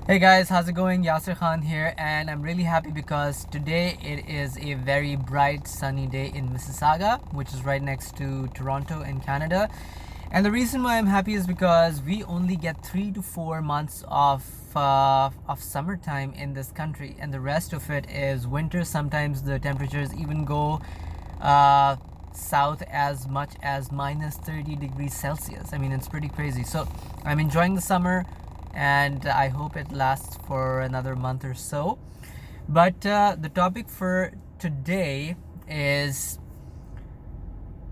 Hey guys, how's it going? Yasir Khan here, and I'm really happy because today it is a very bright sunny day in Mississauga, which is right next to Toronto in Canada. And the reason why I'm happy is because we only get 3 to 4 months of summertime in this country, and the rest of it is winter. Sometimes the temperatures even go uh, south as much as minus 30 degrees Celsius. I mean, it's pretty crazy. So I'm enjoying the summer, and I hope it lasts for another month or so. But the topic for today is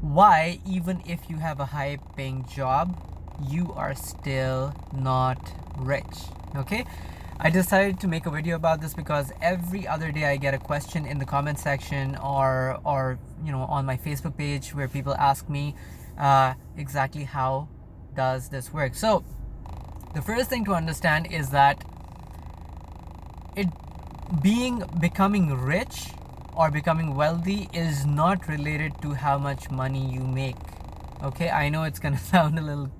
why, even if you have a high paying job, you are still not rich. Okay, I decided to make a video about this because every other day I get a question in the comment section or on my Facebook page where people ask me exactly how does this work. So the first thing to understand is that it becoming rich or becoming wealthy is not related to how much money you make. Okay, I know it's gonna sound a little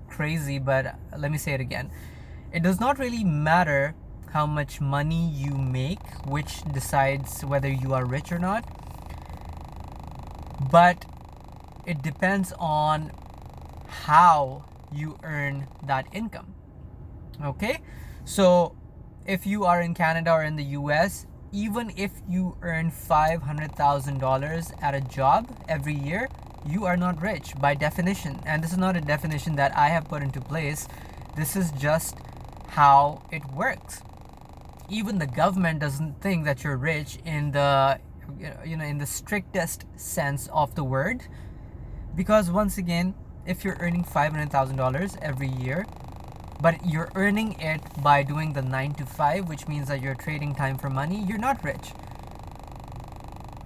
crazy, but let me say it again. It does not really matter how much money you make, which decides whether you are rich or not, but it depends on how you earn that income. Okay, so if you are in Canada or in the US, even if you earn $500,000 at a job every year, you are not rich by definition. And this is not a definition that I have put into place. This is just how it works. Even the government doesn't think that you're rich in the in the strictest sense of the word, because once again, if you're earning $500,000 every year, but you're earning it by doing the 9 to 5, which means that you're trading time for money, you're not rich.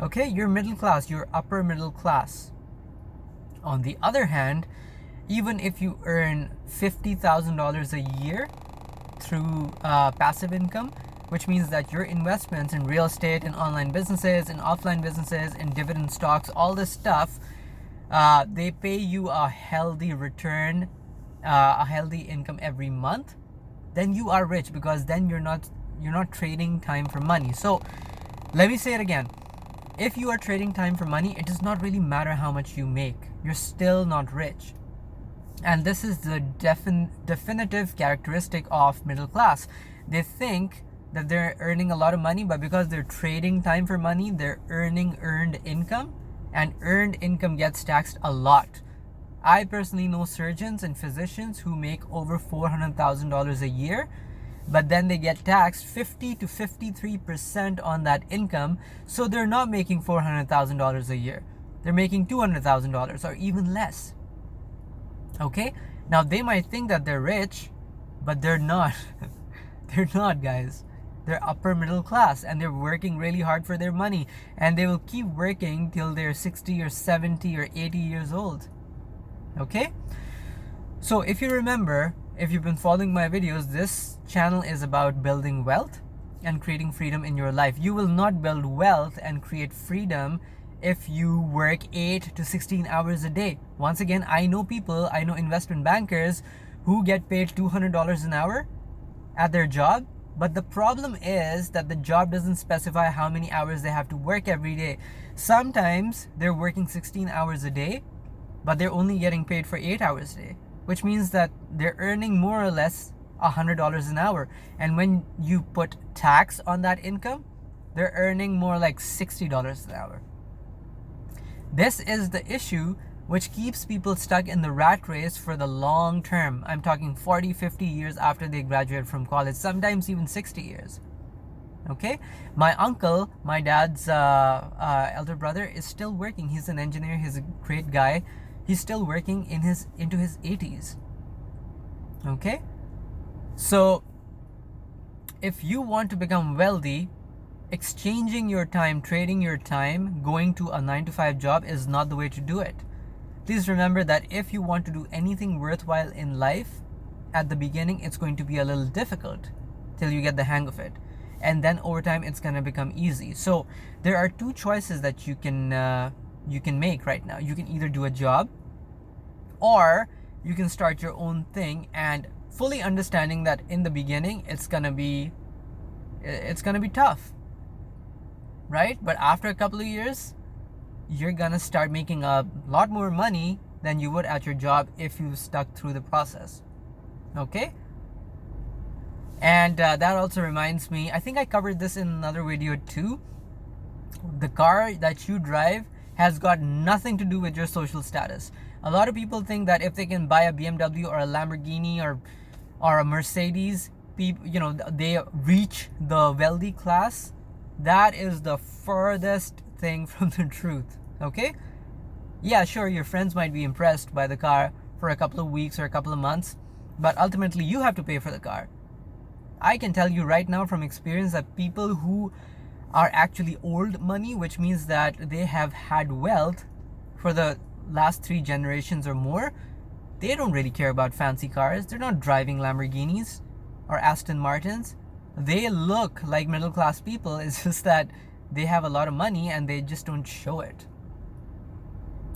Okay, you're middle class, you're upper middle class. On the other hand, even if you earn $50,000 a year through passive income, which means that your investments in real estate, in online businesses, in offline businesses, in dividend stocks, all this stuff, they pay you a healthy return, a healthy income every month, then you are rich, because then you're not trading time for money. So let me say it again. If you are trading time for money, it does not really matter how much you make. You're still not rich. And this is the definitive characteristic of middle class. They think that they're earning a lot of money, but because they're trading time for money, they're earning earned income, and earned income gets taxed a lot. I personally know surgeons and physicians who make over $400,000 a year, but then they get taxed 50 to 53% on that income, so they're not making $400,000 a year. They're making $200,000 or even less. Okay? Now they might think that they're rich, but they're not. They're not, guys. They're upper middle class, and they're working really hard for their money, and they will keep working till they're 60 or 70 or 80 years old. Okay, so if you remember, if you've been following my videos, this channel is about building wealth and creating freedom in your life. You will not build wealth and create freedom if you work 8 to 16 hours a day. Once again, I know investment bankers who get paid $200 an hour at their job, but the problem is that the job doesn't specify how many hours they have to work every day. Sometimes they're working 16 hours a day, but they're only getting paid for 8 hours a day, which means that they're earning more or less $100 an hour. And when you put tax on that income, they're earning more like $60 an hour. This is the issue which keeps people stuck in the rat race for the long term. I'm talking 40, 50 years after they graduate from college, sometimes even 60 years. Okay, my uncle, my dad's elder brother, is still working. He's an engineer. He's a great guy. He's still working into his 80s. Okay, so if you want to become wealthy, exchanging your time, trading your time, going to a 9 to 5 job is not the way to do it. Please remember that if you want to do anything worthwhile in life, at the beginning it's going to be a little difficult till you get the hang of it, and then over time it's going to become easy. So there are two choices that you can make right now. You can either do a job, or you can start your own thing and fully understanding that in the beginning it's gonna be tough, right? But after a couple of years, you're gonna start making a lot more money than you would at your job if you stuck through the process. Okay? And that also reminds me, I think I covered this in another video too. The car that you drive has got nothing to do with your social status. A lot of people think that if they can buy a BMW or a Lamborghini or a Mercedes, they reach the wealthy class. That is the furthest thing from the truth. Okay? Yeah, sure, your friends might be impressed by the car for a couple of weeks or a couple of months, but ultimately you have to pay for the car. I can tell you right now from experience that people who are actually old money, which means that they have had wealth for the last 3 generations or more, they don't really care about fancy cars. They're not driving Lamborghinis or Aston Martins. They look like middle class people. It's just that they have a lot of money and they just don't show it.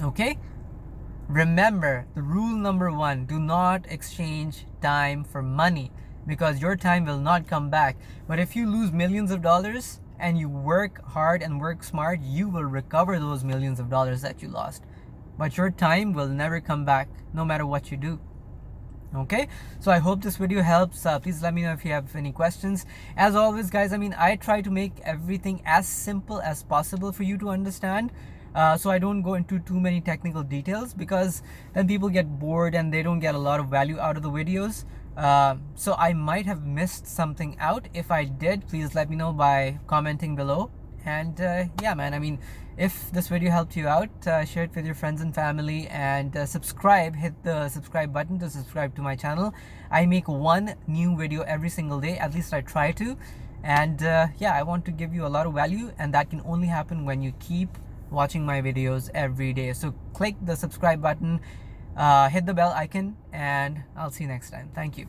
Okay? Remember, the rule number 1, do not exchange time for money, because your time will not come back. But if you lose millions of dollars and you work hard and work smart, you will recover those millions of dollars that you lost. But your time will never come back, no matter what you do. Okay, so I hope this video helps. Please let me know if you have any questions. As always, guys, I try to make everything as simple as possible for you to understand. So I don't go into too many technical details, because then people get bored and they don't get a lot of value out of the videos. So I might have missed something out. If I did, please let me know by commenting below. And yeah, man, if this video helped you out, share it with your friends and family, and subscribe. Hit the subscribe button to subscribe to my channel. I make 1 new video every single day, at least I try to. And yeah, I want to give you a lot of value, and that can only happen when you keep watching my videos every day. So click the subscribe button, hit the bell icon, and I'll see you next time. Thank you.